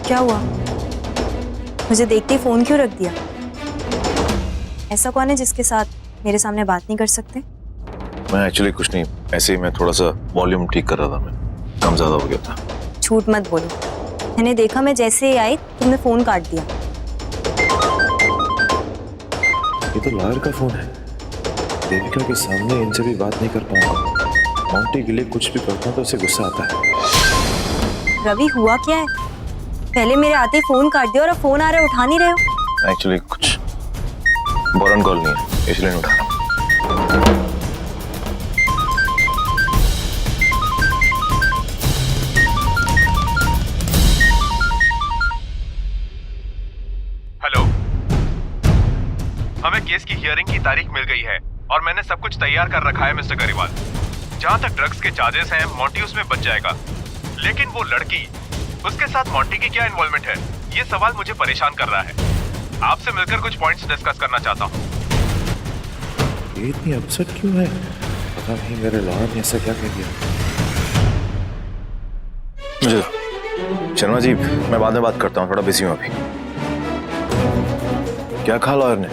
क्या हुआ? मुझे देखते ही फोन क्यों रख दिया? ऐसा कौन है जिसके साथ मेरे सामने बात नहीं कर सकते? मैं एक्चुअली कुछ नहीं, ऐसे ही मैं थोड़ा सा वॉल्यूम ठीक कर रहा था, मैं कम ज्यादा हो गया था। झूठ मत बोलो, मैंने देखा मैं जैसे ही आई तुमने फोन काट दिया। ये तो लॉयर का फोन है। देविका के सामने इनसे भी बात नहीं कर पाऊंगा। मोंटी के लिए कुछ भी करता हूँ तो उसे गुस्सा आता है। रवि हुआ क्या है? पहले मेरे आते ही फोन काट दिया और अब फोन आ रहा है उठा नहीं रहे हो। एक्चुअली कुछ इंपॉर्टेंट कॉल नहीं है, इसलिए नहीं उठा रहा। हेलो, हमें केस की हियरिंग की तारीख मिल गई है और मैंने सब कुछ तैयार कर रखा है मिस्टर गरिवाल। जहाँ तक ड्रग्स के चार्जेस हैं, मोंटी उसमें बच जाएगा। लेकिन वो लड़की, उसके साथ मोंटी की क्या इन्वॉल्वमेंट है, ये सवाल मुझे परेशान कर रहा है। आपसे मिलकर कुछ पॉइंट्स डिस्कस करना चाहता हूँ। ये इतनी अपसेट क्यों है? पता नहीं मेरे लॉयर ने ऐसा क्या कह दिया। मुझे शर्मा जी, मैं बाद में बात करता हूँ, थोड़ा बिजी हूँ अभी। क्या कहा लॉयर ने?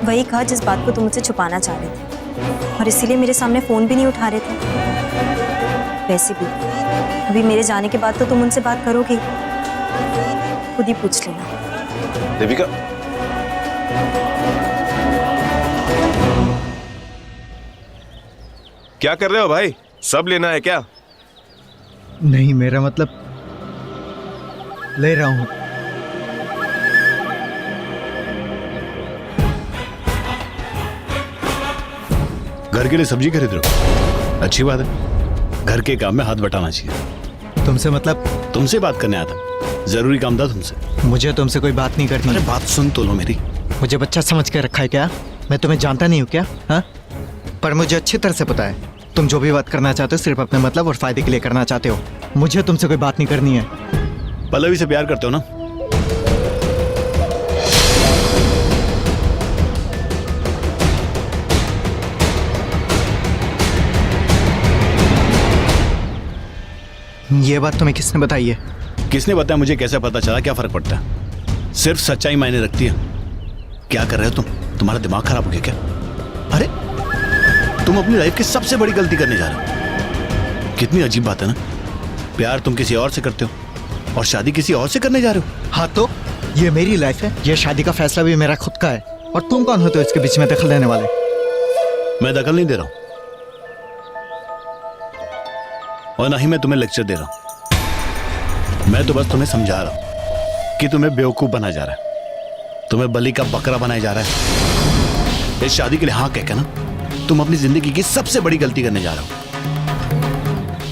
वही कहा जिस बात को तुम मुझसे छुपाना चाह रहे थे, और इसीलिए मेरे सामने फोन भी नहीं उठा रहे थे। वैसे भी अभी मेरे जाने के बाद तो तुम उनसे बात करोगे, खुद ही पूछ लेना। देविका, क्या कर रहे हो भाई? सब लेना है क्या? नहीं, मेरा मतलब ले रहा हूं। घर के लिए सब्जी खरीद रहे हो? अच्छी बात है, घर के काम में हाथ बटाना चाहिए। तुमसे मतलब? तुमसे बात करने आया था, जरूरी काम था तुमसे। मुझे तुमसे कोई बात नहीं करनी। अरे बात सुन तो लो मेरी। मुझे बच्चा समझ के रखा है क्या? मैं तुम्हें जानता नहीं हूँ क्या? हाँ, पर मुझे अच्छी तरह से पता है तुम जो भी बात करना चाहते हो सिर्फ अपने मतलब और फायदे के लिए करना चाहते हो। मुझे तुमसे कोई बात नहीं करनी है। पल्लवी से प्यार करते हो ना? ये बात तुम्हें किसने बताई है? किसने बताया, मुझे कैसे पता चला? क्या फर्क पड़ता है? सिर्फ सच्चाई मायने रखती है। क्या कर रहे हो तुम? तुम्हारा दिमाग खराब हो गया क्या? अरे तुम अपनी लाइफ की सबसे बड़ी गलती करने जा रहे हो। कितनी अजीब बात है ना, प्यार तुम किसी और से करते हो और शादी किसी और से करने जा रहे हो। हाँ तो ये मेरी लाइफ है, ये शादी का फैसला भी मेरा खुद का है, और तुम कौन होते हो इसके बीच में दखल देने वाले? मैं दखल नहीं दे रहा हूं और ना ही मैं तुम्हें लेक्चर दे रहा हूं। मैं तो बस तुम्हें समझा रहा हूं कि तुम्हें बेवकूफ बनाया जा रहा है, तुम्हें बलि का बकरा बनाया जा रहा है। इस शादी के लिए हाँ कह के ना तुम अपनी जिंदगी की सबसे बड़ी गलती करने जा रहे हो।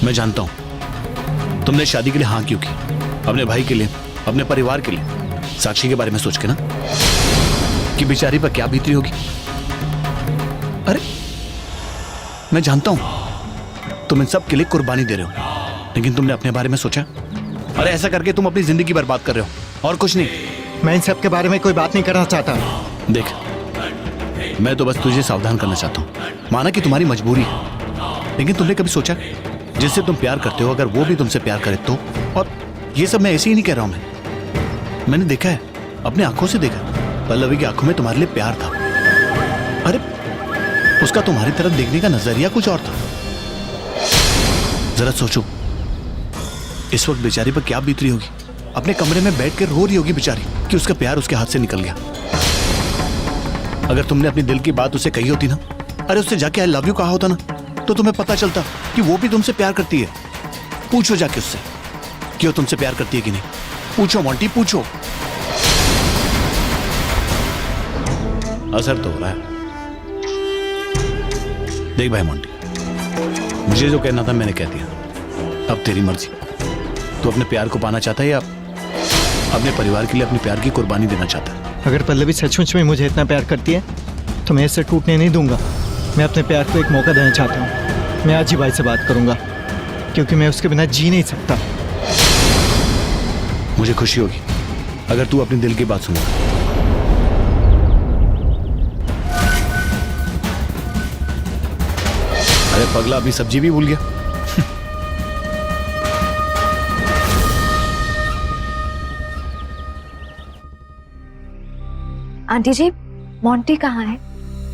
मैं जानता हूं तुमने शादी के लिए हाँ क्यों की, अपने भाई के लिए, अपने परिवार के लिए, साक्षी के बारे में सोच के ना कि बेचारी पर क्या बीती होगी। अरे मैं जानता हूं तुम इन सब के लिए कुर्बानी दे रहे हो, लेकिन तुमने अपने बारे में सोचा? अरे ऐसा करके तुम अपनी जिंदगी बर्बाद कर रहे हो और कुछ नहीं। मैं इन सब के बारे में कोई बात नहीं करना चाहता। देख, मैं तो बस तुझे सावधान करना चाहता हूँ। माना कि तुम्हारी मजबूरी है, लेकिन तुमने कभी सोचा जिससे तुम प्यार करते हो अगर वो भी तुमसे प्यार करे तो? और ये सब मैं ऐसे ही नहीं कह रहा हूं, मैंने देखा है, अपने आंखों से देखा। पल्लवी की आंखों में तुम्हारे लिए प्यार था। अरे उसका तुम्हारी तरफ देखने का नजरिया कुछ और था। जरा सोचो इस वक्त बेचारी पर क्या बीत रही होगी। अपने कमरे में बैठ कर रो रही होगी बेचारी कि उसका प्यार उसके हाथ से निकल गया। अगर तुमने अपनी दिल की बात उसे कही होती ना, अरे उससे जाके आई लव यू कहा होता ना, तो तुम्हें पता चलता कि वो भी तुमसे प्यार करती है। पूछो जाके उससे कि वो तुमसे प्यार करती है कि नहीं। पूछो मोंटी, पूछो। असर तो हो रहा है। देख भाई मोंटी, मुझे जो कहना था मैंने कह दिया, अब तेरी मर्जी। तू अपने प्यार को पाना चाहता है या अपने परिवार के लिए अपने प्यार की कुर्बानी देना चाहता है? अगर पल्लवी सचमुच में मुझे इतना प्यार करती है तो मैं इससे टूटने नहीं दूंगा। मैं अपने प्यार को एक मौका देना चाहता हूँ। मैं आज ही भाई से बात करूंगा, क्योंकि मैं उसके बिना जी नहीं सकता। मुझे खुशी होगी अगर तू अपने दिल की बात सुनेगा। अरे पगला, अभी सब्जी भी भूल गया। आंटी जी, मोंटी कहाँ है?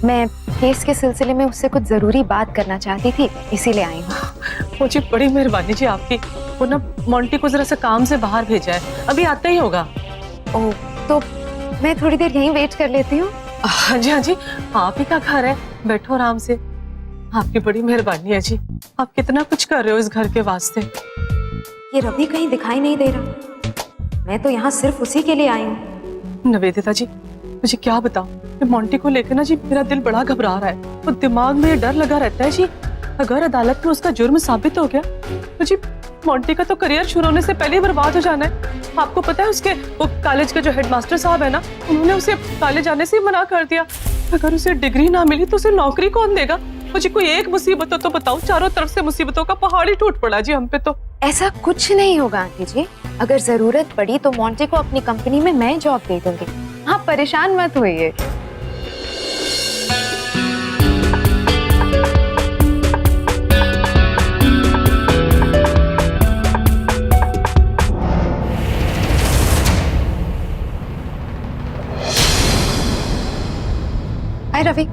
मैं केस के सिलसिले में उससे कुछ जरूरी बात करना चाहती थी, इसीलिए आई हूँ। मुझे बड़ी मेहरबानी जी आपकी। वो ना मोंटी को जरा सा काम से बाहर भेजा है, अभी आता ही होगा। ओह, तो मैं थोड़ी देर यहीं वेट कर लेती हूँ। हाँ जी हाँ जी, आप ही का घर है, बैठो आराम से। आपकी बड़ी मेहरबानी है जी, आप कितना कुछ कर रहे हो इस घर के वास्ते। ये रवि कहीं दिखाई नहीं दे रहा, मैं तो यहाँ सिर्फ उसी के लिए आई हूँ। निवेदिता जी, मुझे क्या बताऊं, ये मोंटी को लेकर ना जी मेरा दिल बड़ा घबरा रहा है। वो दिमाग में ये डर लगा रहता है जी, अगर अदालत में उसका जुर्म साबित हो गया तो जी मोंटी का तो करियर शुरू होने से पहले ही बर्बाद हो जाना है। आपको पता है उसके वो कॉलेज के जो हेडमास्टर साहब है ना, उन्होंने उसे कॉलेज जाने से मना कर दिया। अगर उसे डिग्री ना मिली तो उसे नौकरी कौन देगा? मुझे कोई एक मुसीबत हो तो बताओ, चारों तरफ से मुसीबतों का पहाड़ ही टूट पड़ा जी हम पे तो। ऐसा कुछ नहीं होगा आंटी जी, अगर जरूरत पड़ी तो मोंटी को अपनी कंपनी में मैं जॉब दे दूंगी, आप परेशान मत होइए। हाय रवि,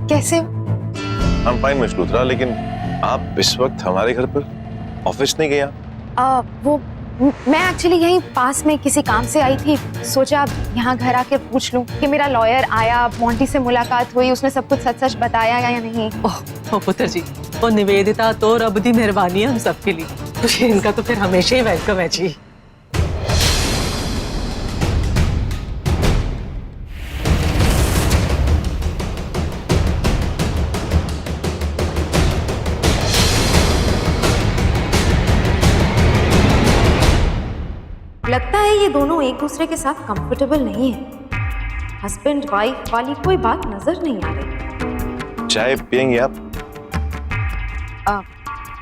कैसे हो? I'm fine मिस लूथरा, लेकिन आप इस वक्त हमारे घर पर ऑफिस नहीं गया? वो मैं एक्चुअली यहीं पास में किसी काम से आई थी, सोचा यहाँ घर आके पूछ लूं कि मेरा लॉयर आया, मोंटी से मुलाकात हुई, उसने सब कुछ सच सच बताया या नहीं। ओह पुत्र जी, वो निवेदिता तो रब दी मेहरबानी है हम सबके लिए। तो इनका तो फिर हमेशा ही वेलकम है जी। लगता है ये दोनों एक दूसरे के साथ कंफर्टेबल नहीं है। हस्बैंड वाइफ वाली कोई बात नजर नहीं आ रही। चाय पियेंगे आप?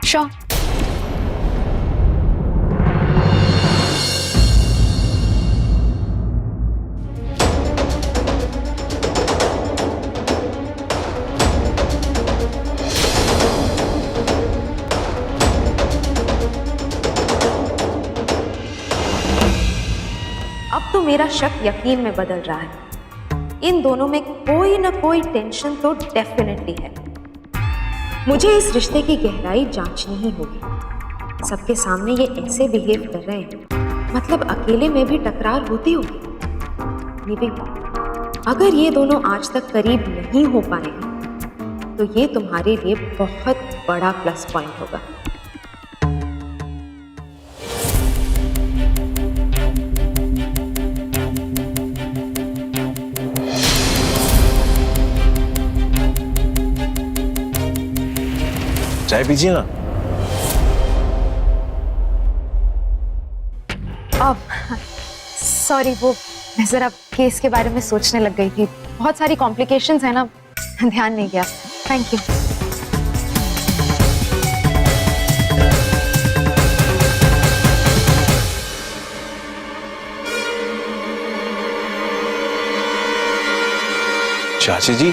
श्योर। अब तो मेरा शक यकीन में बदल रहा है। इन दोनों में कोई ना कोई टेंशन तो डेफिनेटली है। मुझे इस रिश्ते की गहराई जांचनी ही होगी। सबके सामने ये ऐसे बिहेव कर रहे हैं, मतलब अकेले में भी टकरार होती होगी। निधि, अगर ये दोनों आज तक करीब नहीं हो पाए हैं तो ये तुम्हारे लिए बहुत बड़ा प्लस पॉइंट होगा। चाय पीजिए ना। अब सॉरी, वो मैं जरा केस के बारे में सोचने लग गई थी, बहुत सारी कॉम्प्लिकेशंस है ना, ध्यान नहीं गया। Thank you. चाची जी,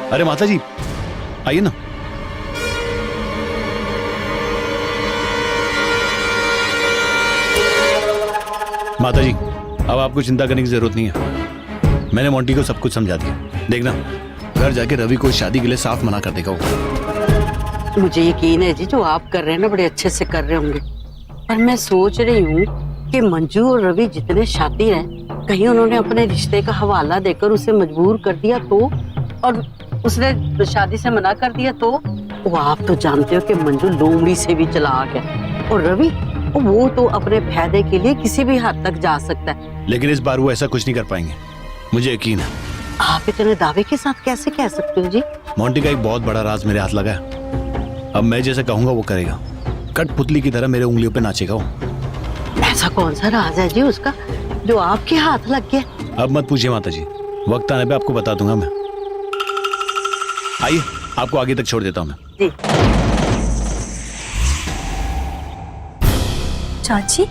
अरे माता जी आइए ना। माता जी, अब आपको चिंता करने की जरूरत नहीं है। मैंने मोंटी को सब कुछ समझा दिया। देखना, घर जाके रवि को शादी के लिए साफ मना कर देगा वो। मुझे यकीन है जी, जो आप कर रहे हैं ना बड़े अच्छे से कर रहे होंगे। पर मैं सोच रही हूँ कि मंजू और रवि जितने शातिर हैं, कहीं उन्होंने अपने रिश्ते का हवाला देकर उसे मजबूर कर दिया तो, और उसने शादी से मना कर दिया तो। वो आप तो जानते हो कि मंजू लोमड़ी से भी चालाक है, और रवि वो तो अपने फायदे के लिए किसी भी हद तक जा सकता है। लेकिन इस बार वो ऐसा कुछ नहीं कर पाएंगे, मुझे यकीन है। आप इतने दावे के साथ कैसे कह सकते हो जी? मोंटी का एक बहुत बड़ा राज मेरे हाथ लगा है। अब मैं जैसे कहूंगा वो करेगा। कठपुतली की तरह मेरे उंगलियों पे नाचेगा वो। ऐसा कौन सा राज है जी उसका जो आपके हाथ लग गया? अब मत पूछिए माता जी, वक्त आने पे आपको बता दूंगा मैं। आइए, आपको आगे तक छोड़ देता हूँ मैं। जी। चाची,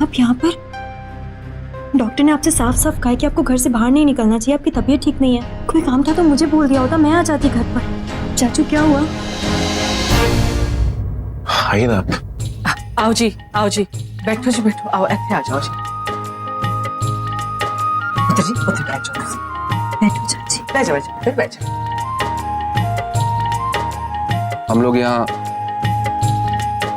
आप यहाँ पर? डॉक्टर ने आपसे साफ साफ कहा है कि आपको घर से बाहर नहीं निकलना चाहिए, आपकी तबीयत ठीक नहीं है। कोई काम था तो मुझे बोल दिया होता, मैं आ जाती घर पर। चाचू क्या हुआ? आई ना आप। आओ जी, आओ जी, बैठो जी, बैठो, आओ ऐसे आ जाओ जी। पुत्र जी, पुत्र बैठ जाओ, बैठो चाची। बैठ जाओ, फिर बैठ जाओ। हम लोग यहाँ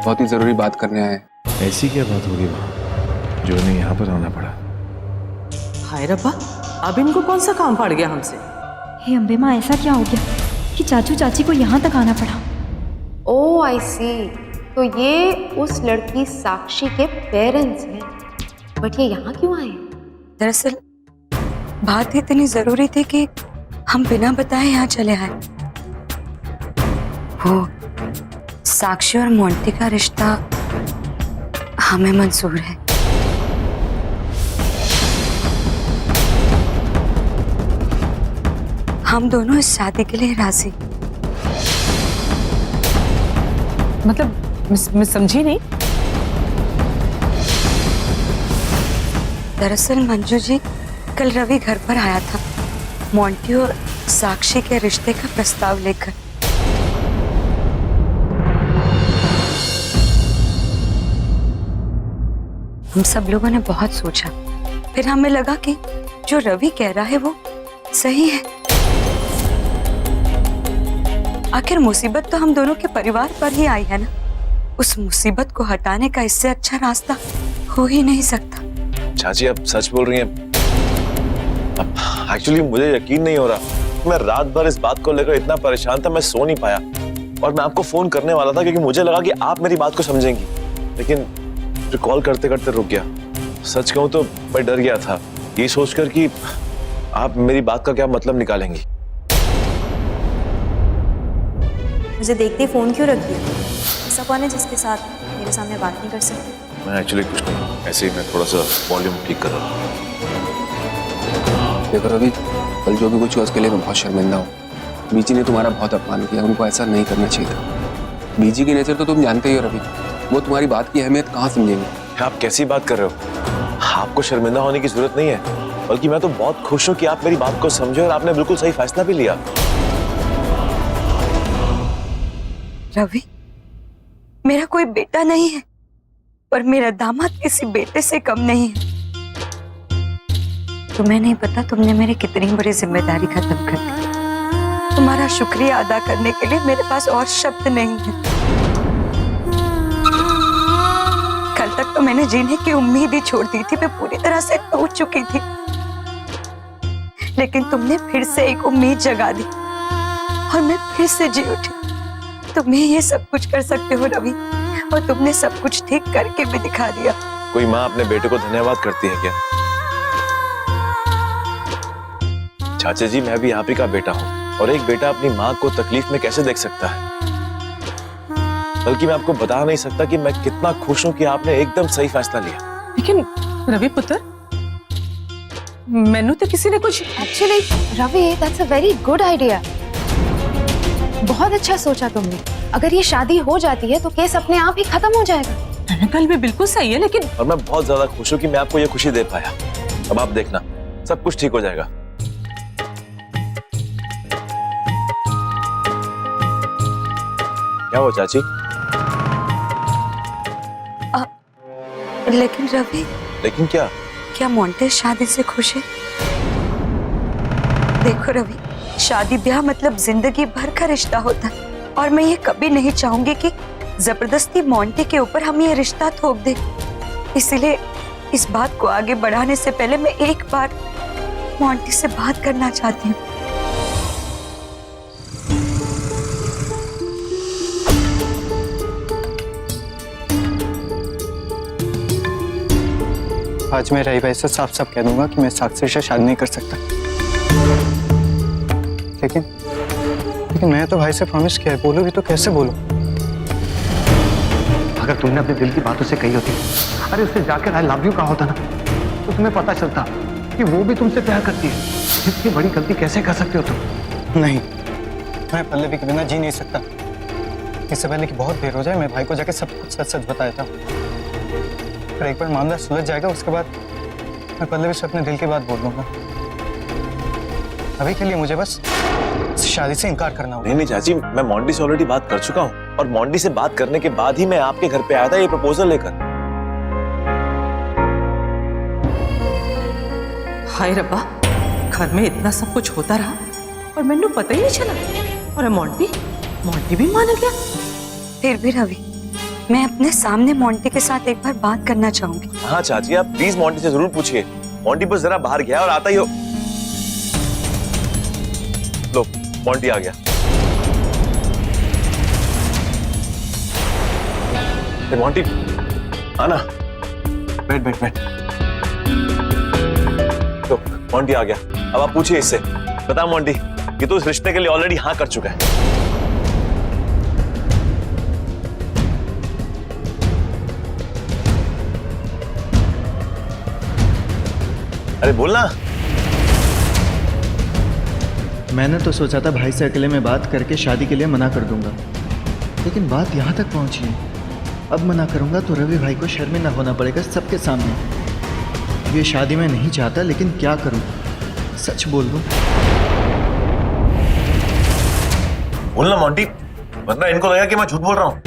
बहुत ही जरूरी बात करने आए हैं। ऐसी क्या बात होगी वहां जो उन्हें यहाँ पर आना पड़ा? हाय रब्बा, अब इनको कौन सा काम पड़ गया हमसे? हे अम्बे माँ, ऐसा क्या हो गया कि चाचू चाची को यहाँ तक आना पड़ा? ओह आई सी, तो ये उस लड़की साक्षी के पेरेंट्स हैं। बट ये यहाँ क्यों आए हैं? दरअसल बात इतनी जरूरी थी कि हम बिना बताए यहाँ चले आए। वो साक्षी और मोंटी का रिश्ता हमें मंजूर है। हम दोनों इस शादी के लिए राजी। मतलब मैं समझी नहीं। दरअसल मंजू जी, कल रवि घर पर आया था मोंटी और साक्षी के रिश्ते का प्रस्ताव लेकर। हम सब लोगों ने बहुत सोचा, फिर हमें लगा कि जो रवि कह रहा है वो सही है। आखिर मुसीबत तो हम दोनों के परिवार पर ही आई है ना। उस मुसीबत को हटाने का इससे अच्छा रास्ता हो ही नहीं सकता। चाची आप सच बोल रही हैं? एक्चुअली मुझे यकीन नहीं हो रहा। मैं रात भर इस बात को लेकर इतना परेशान था, मैं सो नहीं पाया और मैं आपको फोन करने वाला था क्योंकि मुझे लगा कि आप मेरी बात को समझेंगी, लेकिन फिर कॉल करते करते रुक गया। सच कहूं तो मैं डर गया था ये सोचकर कि आप मेरी बात का क्या मतलब निकालेंगी। मुझे देखते ही फोन क्यों रख दिया? ऐसा कौन है जिसके साथ मेरे सामने बात नहीं कर सकते? मैं एक्चुअली कुछ नहीं, ऐसे ही मैं थोड़ा सा वॉल्यूम ठीक कर रहा हूँ। देखो रवि, कल जो भी कुछ हुआ उसके लिए मैं बहुत शर्मिंदा हूँ। बीजी ने तुम्हारा बहुत अपमान किया, उनको ऐसा नहीं करना चाहिए था। बीजी की नेचर तो तुम जानते ही हो रवि, वो तुम्हारी बात की अहमियत कहाँ समझेंगे। आप कैसी बात कर रहे हो? आपको शर्मिंदा होने की जरूरत नहीं है, बल्कि मैं तो बहुत खुश हूँ कि आप मेरी बात को समझे और आपने बिल्कुल सही फैसला भी लिया। रवि, मेरा कोई बेटा नहीं है, पर मेरा दामाद किसी बेटे से कम नहीं है। तुम्हें नहीं पता तुमने मेरी कितनी बड़ी जिम्मेदारी खत्म कर दी। तुम्हारा शुक्रिया अदा करने के लिए मेरे पास और शब्द नहीं है। कल तक तो मैंने जीने की उम्मीद ही छोड़ दी थी, मैं पूरी तरह से टूट चुकी थी। लेकिन तुमने फिर से एक उम्मीद जगा दी और मैं फिर से जी उठी। तुम ही ये सब कुछ कर सकते हो रवि, और तुमने सब कुछ ठीक करके भी दिखा दिया। कोई माँ अपने बेटे को धन्यवाद करती है क्या? चाचा जी, मैं भी आप ही का बेटा हूँ और एक बेटा अपनी माँ को तकलीफ में कैसे देख सकता है? बल्कि मैं आपको बता नहीं सकता कि मैं कितना खुश हूँ कि आपने एकदम सही फैसला लिया। लेकिन रवि पुत्र, मैनू तो किसी ने कुछ actually Ravi, that's a very good idea. बहुत अच्छा सोचा तुमने। अगर ये शादी हो जाती है तो केस अपने आप ही खत्म हो जाएगा। कल भी बिल्कुल सही है, लेकिन और मैं बहुत ज्यादा खुश हूँ कि मैं आपको ये खुशी दे पाया। अब आप देखना, सब कुछ ठीक हो जाएगा। क्या हुआ चाची? लेकिन रवि, लेकिन क्या? क्या मोंटे शादी से खुश है? देखो रवि, शादी ब्याह मतलब जिंदगी भर का रिश्ता होता है, और मैं ये कभी नहीं चाहूंगी कि जबरदस्ती मोंटे के ऊपर हम ये रिश्ता थोप दें। इसलिए इस बात को आगे बढ़ाने से पहले मैं एक बार मोंटे से बात करना चाहती हूँ। आज मैं रही भाई से साफ साफ कह दूंगा कि मैं साक्षी से शादी नहीं कर सकता। लेकिन मैं तो भाई से प्रॉमिस किया है, बोलूं भी तो कैसे बोलूं? अगर तुमने अपने दिल की बात उसे कही होती, अरे उससे जाकर आई लव यू कहा होता ना, तो तुम्हें पता चलता कि वो भी तुमसे प्यार करती है। इतनी बड़ी गलती कैसे कर सकते हो तुम? नहीं, मैं पल्लवी के बिना जी नहीं सकता। इससे पहले कि बहुत देर हो जाए, मैं भाई को जाके सब कुछ सच सच बताया था। पर एक बार मामला सुलझ जाएगा, उसके बाद मैं पल्लवी से अपने दिल की बात बोल दूंगा। अभी के लिए मुझे बस शादी से इनकार करना होगा। नहीं नहीं चाची, मैं मोंटी से ऑलरेडी बात कर चुका हूँ और मोंटी से बात करने के बाद ही मैं आपके घर पे आया था ये प्रपोजल लेकर। हाय रब्बा, घर में इतना सब कुछ होता रहा और मैंने पता ही नहीं चला। और मोंटी भी मान गया। फिर भी रवि, मैं अपने सामने मोंटी के साथ एक बार बात करना चाहूंगी। हाँ चाची, आप प्लीज मोंटी से जरूर पूछिए। मोंटी बस जरा बाहर गया और आता ही हो। लो, मोंटी आ गया। मोंटी आना, बैठ बैठ बैठ। लो, मोंटी आ गया। अब आप पूछिए इससे। बता मोंटी, ये तो इस रिश्ते के लिए ऑलरेडी हाँ कर चुका है। अरे बोलना। मैंने तो सोचा था भाई से अकेले में बात करके शादी के लिए मना कर दूंगा, लेकिन बात यहाँ तक पहुंची है। अब मना करूंगा तो रवि भाई को शर्मिंदा होना पड़ेगा सबके सामने। ये शादी मैं नहीं चाहता, लेकिन क्या करूं, सच बोल दूं। बोलना मोंटी, वरना इनको लगेगा कि मैं झूठ बोल रहा हूँ।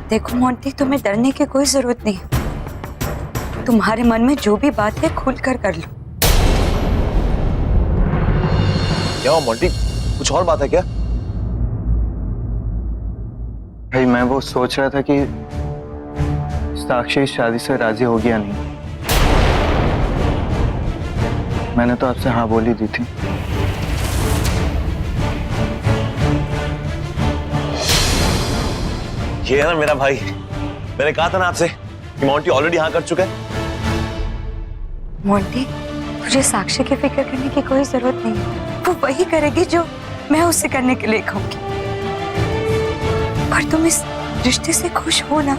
देखो मोंटी, तुम्हें डरने की कोई जरूरत नहीं। तुम्हारे मन में जो भी बात है खुल कर लो। क्या हुआ मोंटी, कुछ और बात है क्या? भाई मैं वो सोच रहा था कि साक्षी इस शादी से राजी होगी या नहीं। मैंने तो आपसे हाँ बोल ही दी थी। ये है ना मेरा भाई, मैंने कहा था ना आपसे कि मोंटी ऑलरेडी हाँ कर चुका है। मोंटी, तुझे साक्षी की फिक्र करने की कोई जरूरत नहीं है। वो वही करेगी जो मैं उसे करने के लिए कहूंगी। पर तुम इस रिश्ते से खुश हो ना?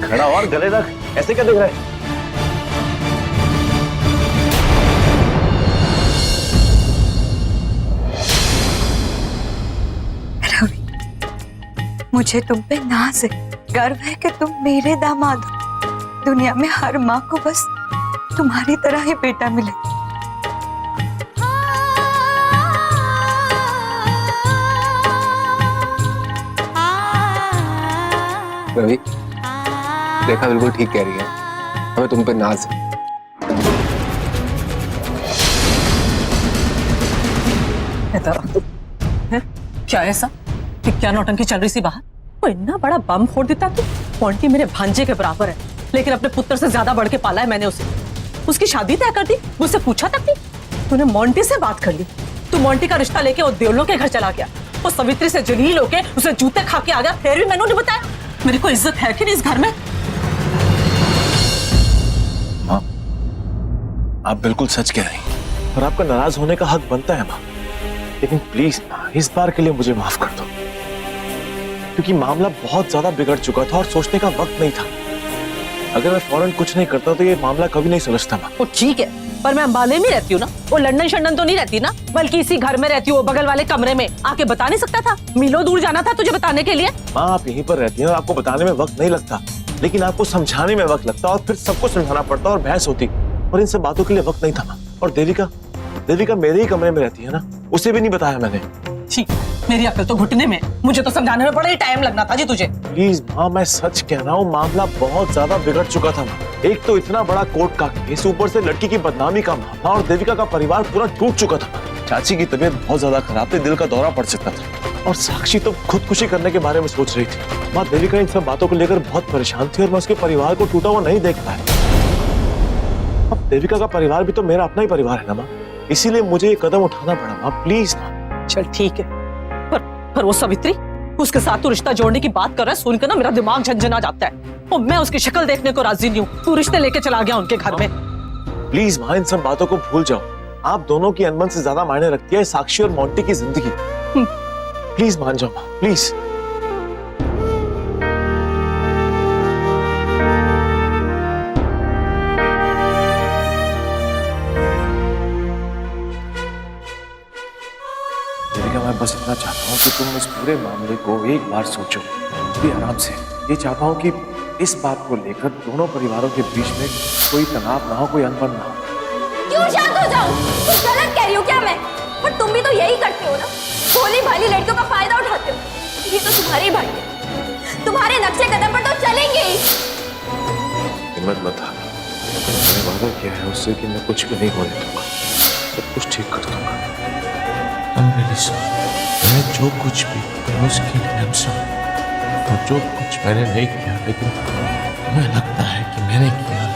खड़ा और गले रख, ऐसे क्या दिख रहा है? रवि, मुझे तुम पे नाज है, गर्व है कि तुम मेरे दामाद हो। दुनिया में हर माँ को बस तुम्हारी तरह ही बेटा मिले। रवि, रेखा बिल्कुल ठीक कह रही है, हमें तुम पे नाज है। क्या ऐसा कि क्या नौटंकी चल रही सी बाहर? वो इतना बड़ा बम फोड़ देता तू। मोंटी मेरे भांजे के बराबर है, लेकिन अपने पुत्र से ज्यादा बढ़ के पाला है मैंने उसे। उसकी शादी तय कर दी, मुझसे पूछा तक नहीं। तूने मोंटी से बात कर ली। तू मोंटी का रिश्ता लेके वो देवलों के घर चला गया। वो सवित्री से जलील होके उसे जूते खा के आ गया, फिर भी मैंने नहीं बताया। मेरी को इज्जत है कि नहीं इस घर में? माँ, आप बिल्कुल सच कह रही हैं और आपका नाराज होने का हक बनता है माँ, लेकिन प्लीज माँ, इस बार के लिए मुझे माफ कर दो, क्योंकि मामला बहुत ज्यादा बिगड़ चुका था और सोचने का वक्त नहीं था। अगर मैं फौरन कुछ नहीं करता तो ये मामला कभी नहीं सुलझता माँ। वो ठीक है, पर मैं अंबाले में रहती हूँ ना, वो लंदन शंडन तो नहीं रहती ना, बल्कि इसी घर में रहती हूँ, बगल वाले कमरे में। आके बता नहीं सकता था? मीलों दूर जाना था तुझे बताने के लिए? माँ, आप यहीं पर रहती हैं और आपको बताने में वक्त नहीं लगता, लेकिन आपको समझाने में वक्त लगता और फिर सबको समझाना पड़ता और बहस होती, और इन सब बातों के लिए वक्त नहीं था माँ। और देविका मेरे ही कमरे में रहती है ना, उसे भी नहीं बताया मैंने। ठीक, मेरी अकल तो घुटने में, मुझे तो समझाने में बड़ा ही टाइम लगना था जी तुझे। प्लीज माँ, मैं सच कह रहा हूँ, मामला बहुत ज्यादा बिगड़ चुका था। एक तो इतना बड़ा कोर्ट का केस, ऊपर से लड़की की बदनामी का मामला, और देविका का परिवार पूरा टूट चुका था। चाची की तबीयत बहुत ज्यादा खराब थी, दिल का दौरा पड़ सकता था, और साक्षी तो खुदकुशी करने के बारे में सोच रही थी। माँ, देविका इन सब बातों को लेकर बहुत परेशान थी और मैं उसके परिवार को टूटा हुआ नहीं देख पाया। अब देविका का परिवार भी तो मेरा अपना ही परिवार है ना माँ, इसीलिए मुझे ये कदम उठाना पड़ा माँ, प्लीज माँ। चल ठीक है, पर वो सवित्री, उसके साथ तू रिश्ता जोड़ने की बात कर रहा है, सुनकर ना मेरा दिमाग झंझना जाता है। और मैं उसकी शक्ल देखने को राजी नहीं हूँ। तू रिश्ते लेके चला गया उनके घर में। प्लीज माँ, इन सब बातों को भूल जाओ। आप दोनों की अनबन से ज्यादा मायने रखती है साक्षी और मोंटी की जिंदगी। प्लीज मान जाओ माँ, प्लीज। मैं बस इतना चाहता हूँ कि तुम इस पूरे मामले को एक बार सोचो, भी आराम से। ये चाहता हूँ कि इस बात को लेकर दोनों परिवारों के बीच में कोई तनाव ना हो, कोई अनबन ना हो। जाऊं? कुछ गलत कह रही हूँ क्या मैं? पर तुम भी तो यही करते हो ना, भोली भाली लड़कियों का फायदा उठाते हो। ये तो तुम्हारी भाई है, तुम्हारे नक्शे कदम पर तो चलेंगे ही। हिम्मत मत हार, मैंने वादा किया है उससे कि मैं कुछ भी नहीं होने दूंगा, सब कुछ ठीक कर दूंगा। मैंने जो कुछ भी किया उसके लिए I'm sorry। और जो कुछ मैंने नहीं किया लेकिन तुम्हें लगता है कि मैंने किया,